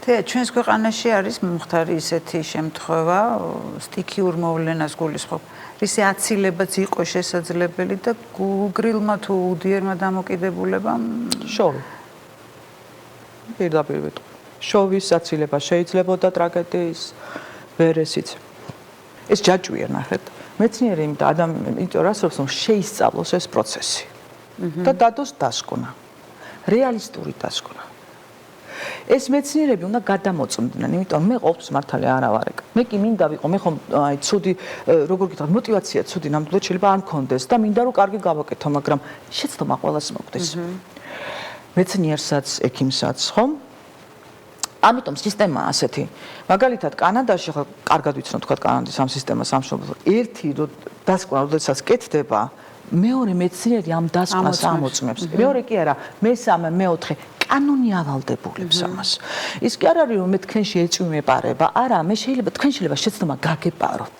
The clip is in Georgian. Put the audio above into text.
ჩვენს ქვეყანაში არის მომხდარი ისეთი შემთხვევა, სტიქიურ მოვლენას გულისხმობ, რისი აცილებაც იყო შესაძლებელი და გულგრილმა თუ უდიერმა დამოკიდებულებამ შოვი. პირდაპირ ვიტყვი. შოვის აცილება შეიძლებოდა ტრაგედიის ვერესიც. ეს ჯაჭვია ნახეთ. მეცნიერი იმიტომ რასობს რომ შეისწავლოს ეს პროცესი. და დადოს დასკვნა. რეალისტური დასკვნა. ეს მეცნიერები უნდა გადამოწმდნენ, იმიტომ მე ყოფს მართალი არა ვარ ეგ. მე კი მინდა ვიყო, მე ხომ აი ცუდი როგორ გითხრათ, мотиваცია ცუდი ნამდვილად შეიძლება არ მქონდეს და მინდა რომ კარგი გავაკეთო, მაგრამ შეცდომა ყველას მოხდეს. მეცნიერსაც, ექიმსაც, ხომ? ამიტომ სისტემა ასეთი. მაგალითად, კანადაში ხო კარგად ვიცნობ თქვა კანადის ამ სისტემას სამშობლოს. ერთი დასკვნა, როდესაც კეთდება, მეორე მეცნიერი ამ დასკვნას ამოწმებს. მეორე კი არა, მესამე, მეოთხე კანონი ავალდებულებს ამას. ის კი არ არის რომ მე თქვენში ეწვი მეპარება, არა, მე შეიძლება თქვენ შეიძლება შეცდომა გაგეპაროთ.